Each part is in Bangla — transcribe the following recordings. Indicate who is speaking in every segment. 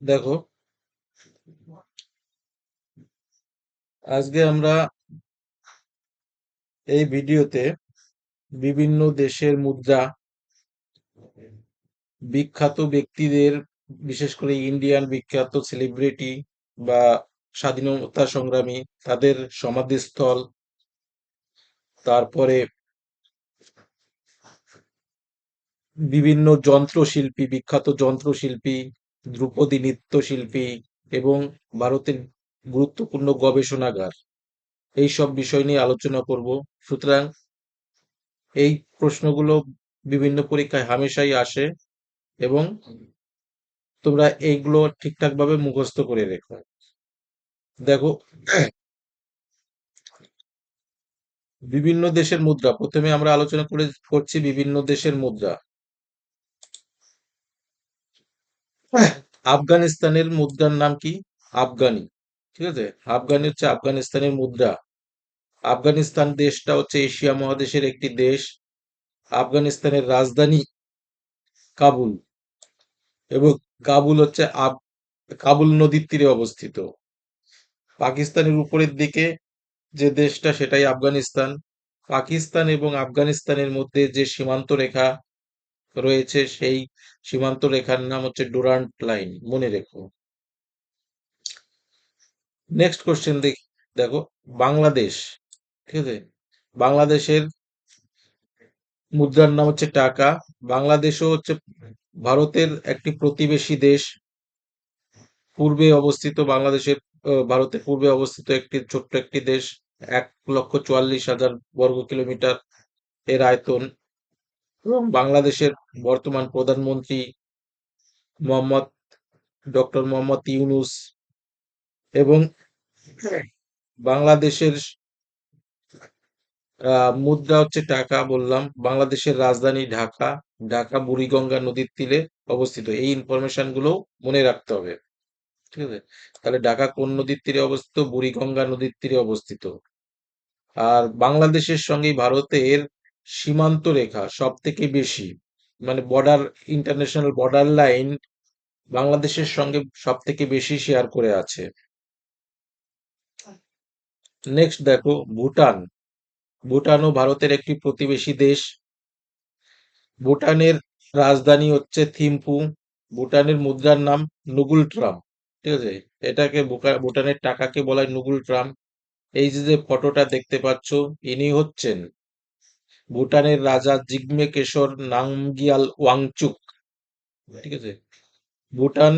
Speaker 1: দেখো, আজকে আমরা এই ভিডিওতে বিভিন্ন দেশের মুদ্রা, বিখ্যাত ব্যক্তিদের, বিশেষ করে ইন্ডিয়ান বিখ্যাত সেলিব্রিটি বা স্বাধীনতা সংগ্রামী, তাদের সমাধিস্থল, তারপরে বিভিন্ন যন্ত্রশিল্পী, বিখ্যাত যন্ত্রশিল্পী, ধ্রুপদী নৃত্যশিল্পী এবং ভারতের গুরুত্বপূর্ণ গবেষণাগার, এই সব বিষয় নিয়ে আলোচনা করব। সুতরাং এই প্রশ্নগুলো বিভিন্ন পরীক্ষায় হামেশাই আসে এবং তোমরা এইগুলো ঠিকঠাক ভাবে মুখস্থ করে রেখো। দেখো, বিভিন্ন দেশের মুদ্রা, প্রথমে আমরা আলোচনা করছি বিভিন্ন দেশের মুদ্রা। আফগানিস্তানের মুদ্রার নাম কি? আফগানি। ঠিক আছে, আফগানি হচ্ছে আফগানিস্তানের মুদ্রা। আফগানিস্তান দেশটা হচ্ছে এশিয়া মহাদেশের একটি দেশ। আফগানিস্তানের রাজধানী কাবুল, এবং কাবুল হচ্ছে কাবুল নদীর তীরে অবস্থিত। পাকিস্তানের উপরের দিকে যে দেশটা, সেটাই আফগানিস্তান। পাকিস্তান এবং আফগানিস্তানের মধ্যে যে সীমান্ত রেখা রয়েছে, সেই সীমান্ত রেখার নাম হচ্ছে ডুরান্ট লাইন, মনে রেখো। নেক্সট কোশ্চেন দেখো, বাংলাদেশ। ঠিক আছে, বাংলাদেশের মুদ্রার নাম হচ্ছে টাকা। বাংলাদেশও হচ্ছে ভারতের একটি প্রতিবেশী দেশ, পূর্বে অবস্থিত। বাংলাদেশের ভারতের পূর্বে অবস্থিত একটি ছোট্ট একটি দেশ। 1,44,000 বর্গ কিলোমিটার এর আয়তন। এবং বাংলাদেশের বর্তমান প্রধানমন্ত্রী মোহাম্মদ ডক্টর মোহাম্মদ ইউনুস। এবং বাংলাদেশের মুদ্রা হচ্ছে টাকা, বললাম। বাংলাদেশের রাজধানী ঢাকা। ঢাকা বুড়িগঙ্গা নদীর তীরে অবস্থিত। এই ইনফরমেশন গুলো মনে রাখতে হবে। ঠিক আছে, তাহলে ঢাকা কোন নদীর তীরে অবস্থিত? বুড়িগঙ্গা নদীর তীরে অবস্থিত। আর বাংলাদেশের সঙ্গে ভারতের সীমান্ত রেখা সব থেকে বেশি, মানে বর্ডার, ইন্টারন্যাশনাল বর্ডার লাইন বাংলাদেশের সঙ্গে সব থেকে বেশি শেয়ার করে আছে। নেক্সট দেখো, ভুটান। ভুটানও ভারতের একটি প্রতিবেশী দেশ। ভুটানের রাজধানী হচ্ছে থিম্পু। ভুটানের মুদ্রার নাম নুগুল ট্রাম। ঠিক আছে, এটাকে ভুটানের টাকাকে বলা হয় নুগুল ট্রাম। এই যে ফটোটা দেখতে পাচ্ছ, ইনি হচ্ছেন ভুটানের রাজা জিগমে কেশর নামগিয়াল ওয়াংচুক। ঠিক আছে, ভুটান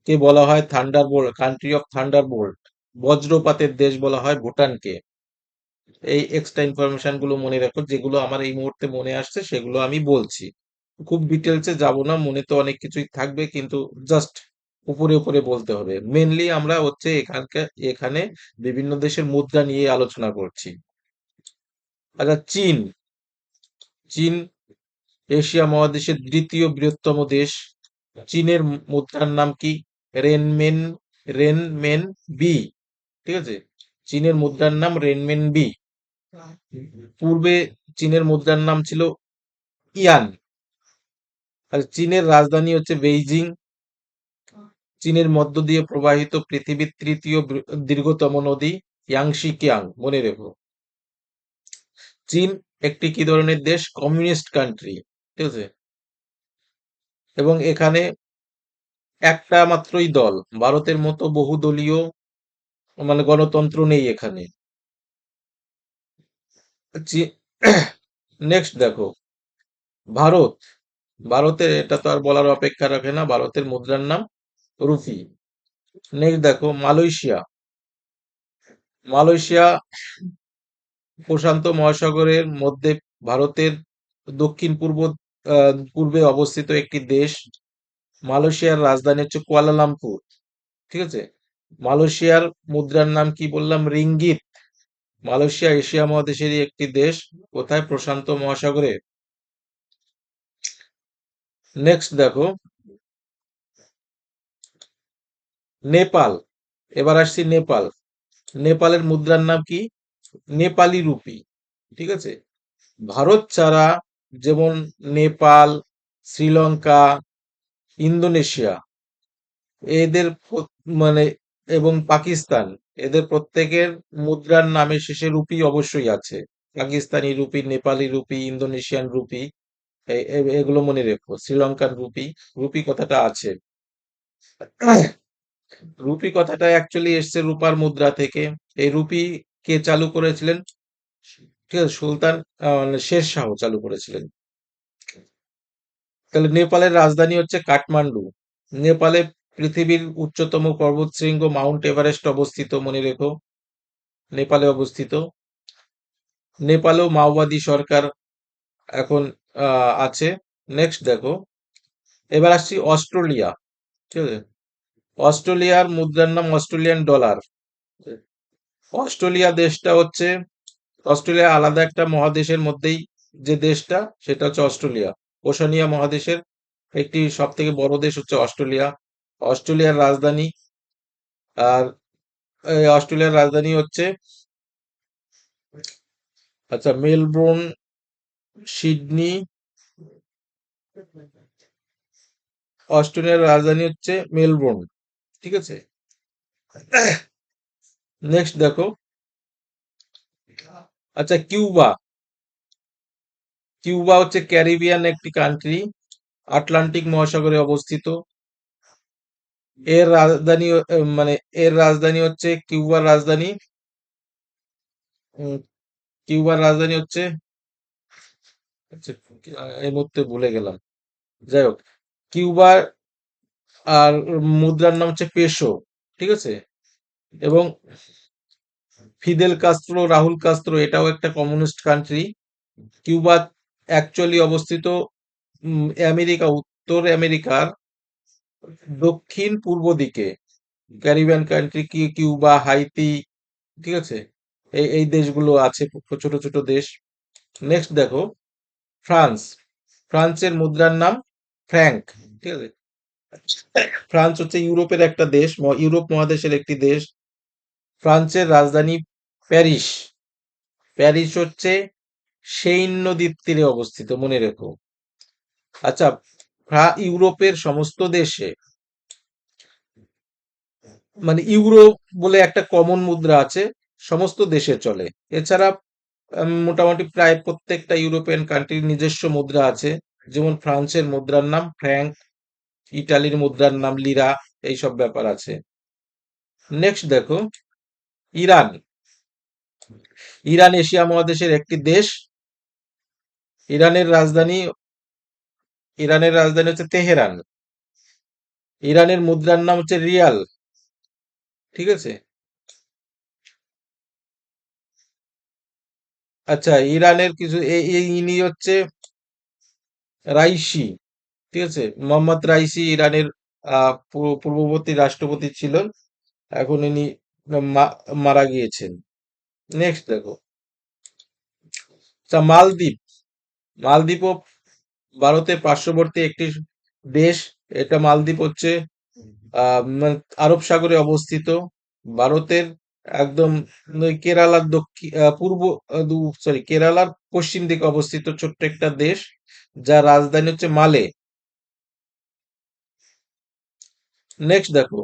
Speaker 1: কে বলা হয় থান্ডারবোল্ট, কান্ট্রি অফ থান্ডারবোল্ট, বজ্রপাতের দেশ বলা হয় ভুটানকে। এই এক্সট্রা ইনফরমেশন গুলো মনে রাখো, যেগুলো আমার এই মুহূর্তে মনে আসছে সেগুলো আমি বলছি। খুব ডিটেলসে যাব না, মনে তো অনেক কিছুই থাকবে, কিন্তু জাস্ট উপরে উপরে বলতে হবে। মেনলি আমরা হচ্ছে এখানে বিভিন্ন দেশের মুদ্রা নিয়ে আলোচনা করছি। আচ্ছা, চীন। চীন এশিয়া মহাদেশের দ্বিতীয় বৃহত্তম দেশ। চীনের মুদ্রার নাম কি? রেনমেন। রেনমেন বি। ঠিক আছে, চীনের মুদ্রার নাম রেনমেন বি। পূর্বে চীনের মুদ্রার নাম ছিল ইয়ান। আর চীনের রাজধানী হচ্ছে বেইজিং। চীনের মধ্য দিয়ে প্রবাহিত পৃথিবীর তৃতীয় দীর্ঘতম নদী ইয়াংশি কিয়াং, মনে রেখো। চীন একটি কি ধরনের দেশ? Communist country. ঠিক আছে, এবং এখানে একটা মাত্রই দল, ভারতের মতো বহুদলীয় মানে গণতন্ত্র নেই এখানে। নেক্সট দেখো, ভারত। ভারতের, এটা তো আর বলার অপেক্ষা রাখে না, ভারতের মুদ্রার নাম রুপি। নেক্সট দেখো, মালয়েশিয়া। মালয়েশিয়া প্রশান্ত মহাসাগরের মধ্যে ভারতের দক্ষিণ পূর্বে অবস্থিত একটি দেশ। মালয়েশিয়ার রাজধানী হচ্ছে কুয়ালালামপুর। ঠিক আছে, মালয়েশিয়ার মুদ্রার নাম কি বললাম? রিঙ্গিত। মালয়েশিয়া এশিয়া মহাদেশেরই একটি দেশ। কোথায়? প্রশান্ত মহাসাগরে। নেক্সট দেখো, নেপাল। এবার আসছি নেপাল। নেপালের মুদ্রার নাম কি? নেপালি রুপি। ঠিক আছে, ভারত ছাড়া, যেমন নেপাল, শ্রীলঙ্কা, ইন্দোনেশিয়া, এদের মানে এবং পাকিস্তান, এদের প্রত্যেকের মুদ্রার নামের শেষে রুপি অবশ্যই আছে। Pakistani rupee, Nepali rupee, Indonesian rupee, এগুলো মনে রেখো। শ্রীলঙ্কার রুপি, রুপি কথাটা আছে। রুপি কথাটা অ্যাকচুয়ালি এসছে রূপার মুদ্রা থেকে। এই রুপি কে চালু করেছিলেন? ঠিক আছে, সুলতান মানে শের শাহ চালু করেছিলেন। তাহলে নেপালের রাজধানী হচ্ছে কাঠমান্ডু। নেপালে পৃথিবীর উচ্চতম পর্বতশৃঙ্গ মাউন্ট এভারেস্ট অবস্থিত, মনে রেখো। নেপালে অবস্থিত। নেপালেও মাওবাদী সরকার এখন আছে। নেক্সট দেখো, এবার আসছি অস্ট্রেলিয়া। ঠিক আছে, অস্ট্রেলিয়ার মুদ্রার নাম অস্ট্রেলিয়ান ডলার। অস্ট্রেলিয়া দেশটা হচ্ছে, অস্ট্রেলিয়া আলাদা একটা মহাদেশের মধ্যেই যে দেশটা, সেটা হচ্ছে অস্ট্রেলিয়া। ওশানিয়া মহাদেশের একটি সব থেকে বড় দেশ হচ্ছে অস্ট্রেলিয়া। অস্ট্রেলিয়ার রাজধানী, আর এই অস্ট্রেলিয়ার রাজধানী হচ্ছে, আচ্ছা, মেলবোর্ন, সিডনি। অস্ট্রেলিয়ার রাজধানী হচ্ছে মেলবোর্ন। ঠিক আছে, নেক্সট দেখো, আচ্ছা, কিউবা। কিউবা হচ্ছে ক্যারিবিয়ান একটি কান্ট্রি, আটলান্টিক মহাসাগরে অবস্থিত। এর রাজধানী মানে এর রাজধানী হচ্ছে, কিউবার রাজধানী, উম, কিউবার রাজধানী হচ্ছে, আচ্ছা, এই মুহূর্তে ভুলে গেলাম। যাই হোক, কিউবার আর মুদ্রার নাম হচ্ছে পেসো। ঠিক আছে, এবং ফিদেল কাস্ত্রো, রাহুল কাস্ত্রো, এটাও একটা কমিউনিস্ট কান্ট্রি। কিউবা অ্যাকচুয়ালি অবস্থিত আমেরিকা, উত্তর আমেরিকার দক্ষিণ পূর্ব দিকে। ক্যারিবিয়ান কান্ট্রি কি কিউবা, হাইতি, ঠিক আছে, এই এই দেশগুলো আছে, ছোট ছোট দেশ। নেক্সট দেখো, ফ্রান্স। ফ্রান্সের মুদ্রার নাম ফ্র্যাঙ্ক। ঠিক আছে, ফ্রান্স হচ্ছে ইউরোপের একটা দেশ, ইউরোপ মহাদেশের একটি দেশ। ফ্রান্সের রাজধানী প্যারিস। প্যারিস হচ্ছে সেইন নদীর তীরে অবস্থিত, মনে রেখো। আচ্ছা, ইউরোপের সমস্ত দেশে মানে ইউরো বলে একটা কমন মুদ্রা আছে, সমস্ত দেশে চলে। এছাড়া মোটামুটি প্রায় প্রত্যেকটা ইউরোপিয়ান কান্ট্রির নিজস্ব মুদ্রা আছে। যেমন ফ্রান্সের মুদ্রার নাম ফ্র্যাঙ্ক, ইটালির মুদ্রার নাম লিরা, এইসব ব্যাপার আছে। নেক্সট দেখো, ইরান। ইরান এশিয়া মহাদেশের একটি দেশ। ইরানের রাজধানী, ইরানের রাজধানী হচ্ছে তেহরান। ইরানের মুদ্রার নাম হচ্ছে রিয়াল। ঠিক আছে, আচ্ছা, ইরানের কিছু ইনি হচ্ছে রাইসি। ঠিক আছে, মোহাম্মদ রাইসি ইরানের পূর্ববর্তী রাষ্ট্রপতি ছিলেন। এখন ইনি মারা গিয়েছেন। নেক্সট দেখো, আচ্ছা, মালদ্বীপ। মালদ্বীপও ভারতের পার্শ্ববর্তী একটি দেশ। এটা মালদ্বীপ হচ্ছে মানে আরব সাগরে অবস্থিত। ভারতের একদম কেরালার দক্ষিণ পূর্ব, সরি, কেরালার পশ্চিম দিকে অবস্থিত ছোট্ট একটা দেশ, যার রাজধানী হচ্ছে মালে। নেক্সট দেখো,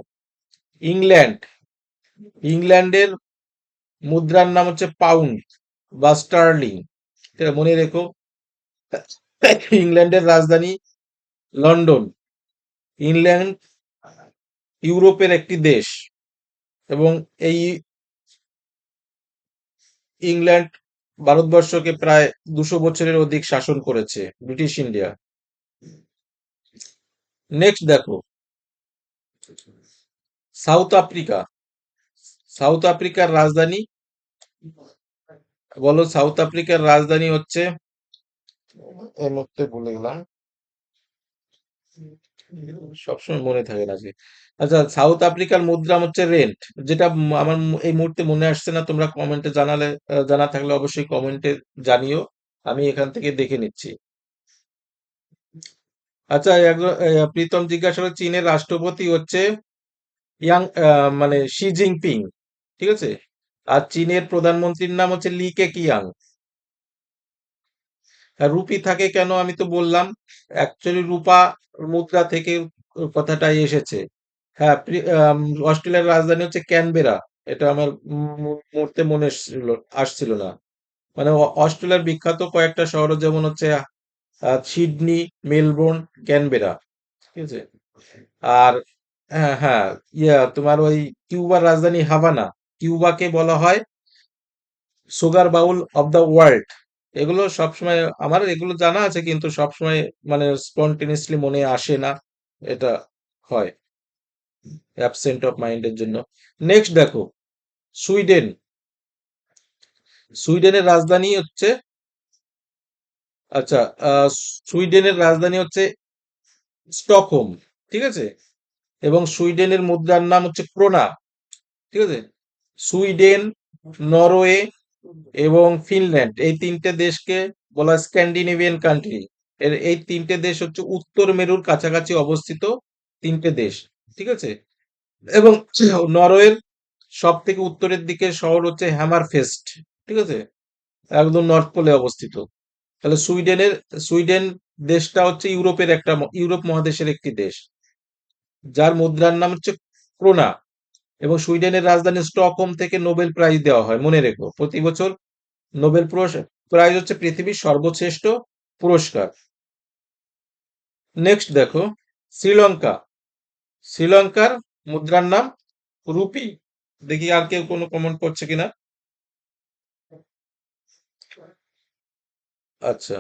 Speaker 1: ইংল্যান্ড। ইংল্যান্ডের মুদ্রার নাম হচ্ছে পাউন্ড বা স্টার্লিং। এটা মনে রেখো। ইংল্যান্ডের রাজধানী লন্ডন। ইংল্যান্ড ইউরোপের একটি দেশ, এবং এই ইংল্যান্ড ভারতবর্ষকে প্রায় 200 বছরের অধিক শাসন করেছে, ব্রিটিশ ইন্ডিয়া। নেক্সট দেখো, সাউথ আফ্রিকা। সাউথ আফ্রিকার রাজধানী বলো, সাউথ আফ্রিকার রাজধানী হচ্ছে, এই মুহূর্তে ভুলে গেলাম, সবসময় মনে থাকে না যে। আচ্ছা, সাউথ আফ্রিকার মুদ্রা হচ্ছে রেন্ট, যেটা আমার এই মুহূর্তে মনে আসছে না। তোমরা কমেন্টে জানালে, জানা থাকলে অবশ্যই কমেন্টে জানিও, আমি এখান থেকে দেখে নিচ্ছি। আচ্ছা, একজন প্রীতম জিজ্ঞাসা করে, চীনের রাষ্ট্রপতি হচ্ছে মানে শি জিনপিং। ঠিক আছে, আর চীনের প্রধানমন্ত্রীর নাম হচ্ছে লি কেকিয়াং। আর রুপি থাকে কেন আমি তো বললাম, অ্যাকচুয়ালি রূপা মুদ্রা থেকে কথাটাই এসেছে। হ্যাঁ, অস্ট্রেলিয়ার রাজধানী হচ্ছে ক্যানবেরা। এটা আমার মুহূর্তে মনে আসছিল না। মানে অস্ট্রেলিয়ার বিখ্যাত কয়েকটা শহর যেমন হচ্ছে সিডনি, মেলবোর্ন, ক্যানবেরা। ঠিক আছে? আর হ্যাঁ, হ্যাঁ, তোমার ওই কিউবার রাজধানী হাভানা। কিউবাকে বলা হয় sugar bowl of the world. এগুলো সবসময় আমার এগুলো জানা আছে, কিন্তু সবসময় মানে স্পন্টেনিয়াসলি মনে আসে না। এটা হয় অ্যাবসেন্ট অফ মাইন্ডের জন্য। নেক্সট দেখো, সুইডেন। সুইডেনের রাজধানী হচ্ছে, আচ্ছা, সুইডেনের রাজধানী হচ্ছে স্টকহোম। ঠিক আছে? এবং সুইডেনের মুদ্রার নাম হচ্ছে ক্রোনা। ঠিক আছে? সুইডেন, নরওয়ে এবং ফিনল্যান্ড, এই তিনটে দেশকে বলা হয় স্ক্যান্ডিনেভিয়ান কান্ট্রি। এই তিনটে দেশ হচ্ছে উত্তর মেরুর কাছাকাছি অবস্থিত তিনটে দেশ। ঠিক আছে? এবং নরওয়ের সব থেকে উত্তরের দিকে শহর হচ্ছে হ্যামারফেস্ট। ঠিক আছে? একদম নর্থ পোলে অবস্থিত। তাহলে সুইডেন দেশটা হচ্ছে ইউরোপ মহাদেশের একটি দেশ, যার মুদ্রার নাম হচ্ছে ক্রোনা। এবং সুইডেনের রাজধানী স্টকহোম থেকে নোবেল প্রাইজ দেওয়া হয়, মনে রেখো। প্রতি বছর নোবেল প্রাইজ হচ্ছে পৃথিবীর সর্বশ্রেষ্ঠ পুরস্কার। নেক্সট দেখো, শ্রীলঙ্কা। শ্রীলঙ্কার মুদ্রার নাম রুপি। দেখি আর কেউ কোনো কমেন্ট করছে কিনা। আচ্ছা,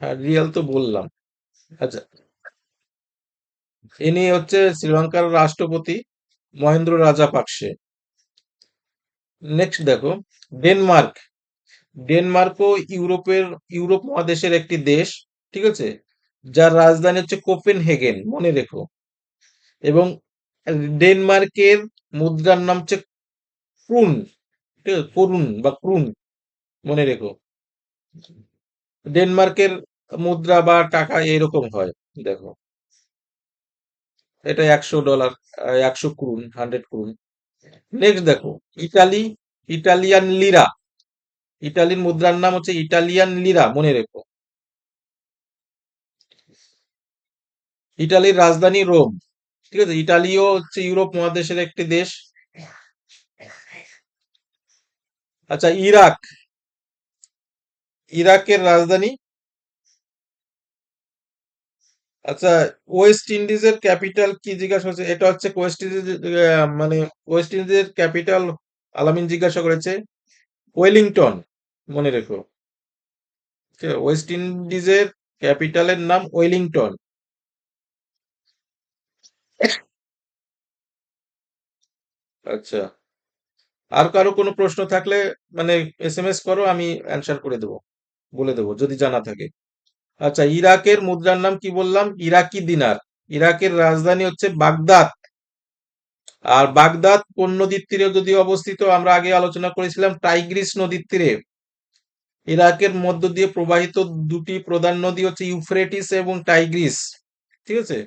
Speaker 1: হ্যাঁ, রিয়াল তো বললাম। আচ্ছা, ইনি হচ্ছে শ্রীলঙ্কার রাষ্ট্রপতি মহেন্দ্র রাজাপাকসে। নেক্সট দেখো, ডেনমার্ক। ডেনমার্কও ইউরোপ মহাদেশের একটি দেশ। ঠিক আছে? যার রাজধানী হচ্ছে কোপেনহেগেন, মনে রেখো। এবং ডেনমার্কের মুদ্রার নাম হচ্ছে ক্রুন। ঠিক আছে? করুন বা ক্রুন, মনে রেখো। ডেনমার্কের মুদ্রা বা টাকা এরকম হয়, দেখো। এটা $100, 100 ক্রুন, 100 ক্রুন। নেক্সট দেখো, ইটালি। ইটালিয়ান লিরা। ইটালির মুদ্রার নাম হচ্ছে ইটালিয়ান লিরা, মনে রেখো। ইটালির রাজধানী রোম। ঠিক আছে? ইটালিও হচ্ছে ইউরোপ মহাদেশের একটি দেশ। আচ্ছা, ইরাক। ইরাকের রাজধানী, আচ্ছা, ওয়েস্ট ইন্ডিজের ক্যাপিটাল কি জিজ্ঞাসা করছে? এটা হচ্ছে ওয়েস্ট ইন্ডিজ, মানে ওয়েস্ট ইন্ডিজের ক্যাপিটাল আলামিন জিজ্ঞাসা করেছে। ওয়েলিংটন, মনে রেখো। ঠিক আছে? ওয়েস্ট ইন্ডিজের ক্যাপিটালের নাম ওয়েলিংটন। আচ্ছা, আর কারো কোনো প্রশ্ন থাকলে মানে এসএমএস করো, আমি অ্যান্সার করে দেবো, বলে দেবো যদি জানা থাকে। আচ্ছা, ইরাকের মুদ্রার নাম কি বললাম? ইরাকি দিনার। ইরাকের রাজধানী হচ্ছে বাগদাদ। আর বাগদাদ কোন নদীর তীরে যদি অবস্থিত? আমরা আগে আলোচনা করেছিলাম টাইগ্রিস নদীর তীরে। ইরাকের মধ্য দিয়ে প্রবাহিত দুটি প্রধান নদী হচ্ছে ইউফ্রেটিস এবং টাইগ্রিস। ঠিক আছে?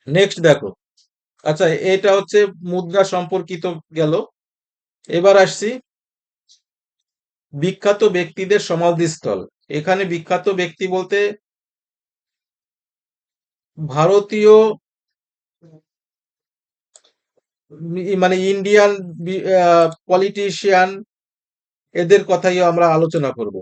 Speaker 1: নেক্সট দেখো, আচ্ছা, এটা হচ্ছে মুদ্রা সম্পর্কিত গেল। এবার আসছি বিখ্যাত ব্যক্তিদের সমাধিস্থল। এখানে বিখ্যাত ব্যক্তি বলতে ভারতীয়, মানে ইন্ডিয়ান পলিটিশিয়ান, এদের কথাই আমরা আলোচনা করব।